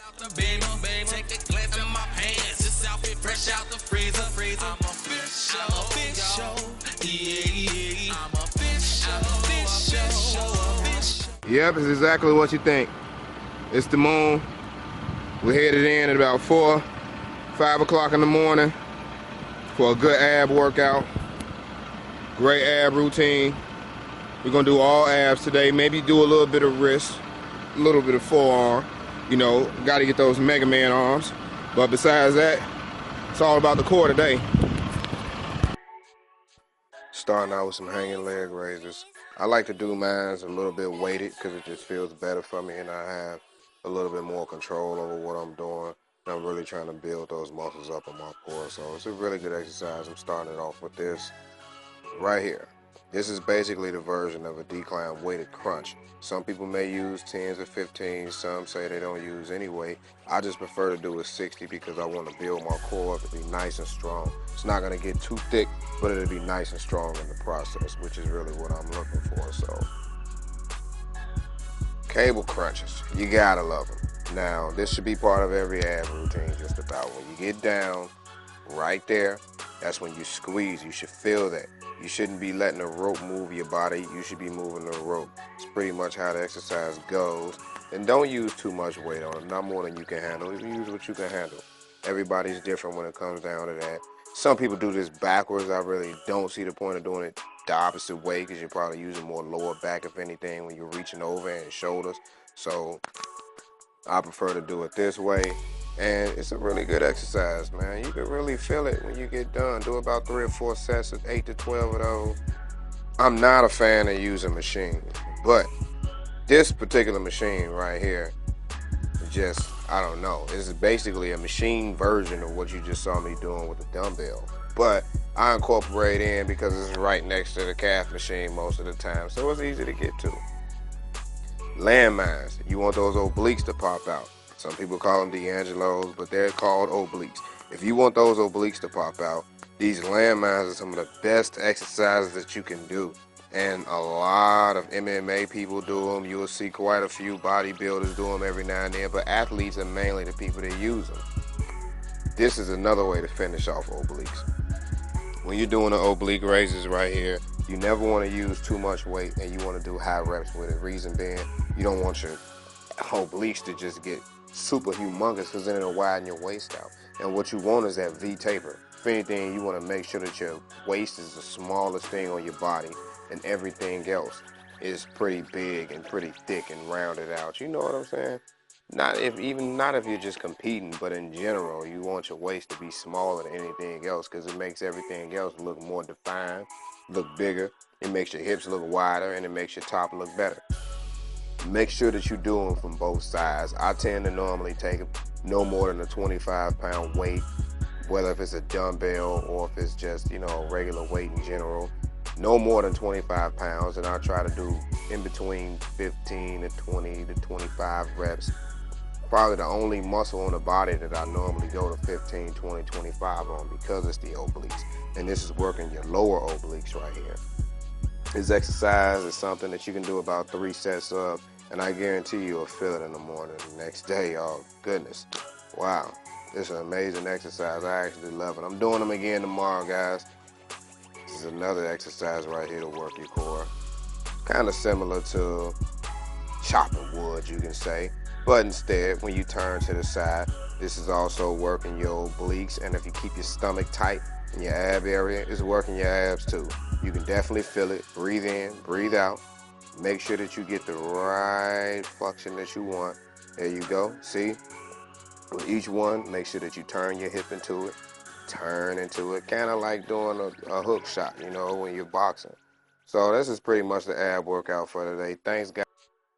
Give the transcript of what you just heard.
Take a glance at my pants. This outfit fresh out the freezer. I'm official. Yeah. I'm official. Yep, it's exactly what you think. It's the moon. We're headed in at about 5 o'clock in the morning for a good ab workout. Great ab routine. We're gonna do all abs today. Maybe do a little bit of wrist, a little bit of forearm. You know, gotta get those Mega Man arms. But besides that, it's all about the core today. Starting out with some hanging leg raises. I like to do mine a little bit weighted because it just feels better for me and I have a little bit more control over what I'm doing. And I'm really trying to build those muscles up in my core. So it's a really good exercise. I'm starting it off with this right here. This is basically the version of a decline weighted crunch. Some people may use 10s or 15s. Some say they don't use any weight. I just prefer to do a 60 because I want to build my core to be nice and strong. It's not going to get too thick, but it'll be nice and strong in the process, which is really what I'm looking for. So, cable crunches, you gotta love them. Now, this should be part of every ab routine just about. When you get down right there, that's when you squeeze. You should feel that. You shouldn't be letting the rope move your body. You should be moving the rope. It's pretty much how the exercise goes. And don't use too much weight on it, not more than you can handle. Use what you can handle. Everybody's different when it comes down to that. Some people do this backwards. I really don't see the point of doing it the opposite way because you're probably using more lower back, if anything, when you're reaching over and shoulders. So I prefer to do it this way. And it's a really good exercise, man. You can really feel it when you get done. Do about 3 or 4 sets of 8 to 12 of those. I'm not a fan of using machines, but this particular machine right here, just, I don't know. It's basically a machine version of what you just saw me doing with the dumbbell. But I incorporate in because it's right next to the calf machine most of the time, so it's easy to get to. Landmines. You want those obliques to pop out. Some people call them D'Angelo's, but they're called obliques. If you want those obliques to pop out, these landmines are some of the best exercises that you can do. And a lot of MMA people do them. You'll see quite a few bodybuilders do them every now and then, but athletes are mainly the people that use them. This is another way to finish off obliques. When you're doing the oblique raises right here, you never want to use too much weight and you want to do high reps with it. Reason being, you don't want your obliques to just get super humongous because then it'll widen your waist out. And what you want is that V taper. If anything, you want to make sure that your waist is the smallest thing on your body and everything else is pretty big and pretty thick and rounded out. You know what I'm saying? Not if you're just competing, but in general, you want your waist to be smaller than anything else because it makes everything else look more defined, look bigger. It makes your hips look wider and it makes your top look better. Make sure that you do them from both sides. I tend to normally take no more than a 25-pound weight, whether if it's a dumbbell or if it's just, a regular weight in general. No more than 25 pounds, and I try to do in between 15 to 20 to 25 reps. Probably the only muscle on the body that I normally go to 15, 20, 25 on because it's the obliques. And this is working your lower obliques right here. This exercise is something that you can do about 3 sets of, and I guarantee you'll feel it in the morning. The next day, oh goodness, wow. It's an amazing exercise. I actually love it. I'm doing them again tomorrow, guys. This is another exercise right here to work your core. Kind of similar to chopping wood, you can say. But instead, when you turn to the side, this is also working your obliques. And if you keep your stomach tight in your ab area, it's working your abs too. You can definitely feel it. Breathe in, breathe out. Make sure that you get the right flexion that you want. There you go. See? With each one, make sure that you turn your hip into it. Turn into it, kind of like doing a hook shot, when you're boxing. So this is pretty much the ab workout for today. Thanks, guys.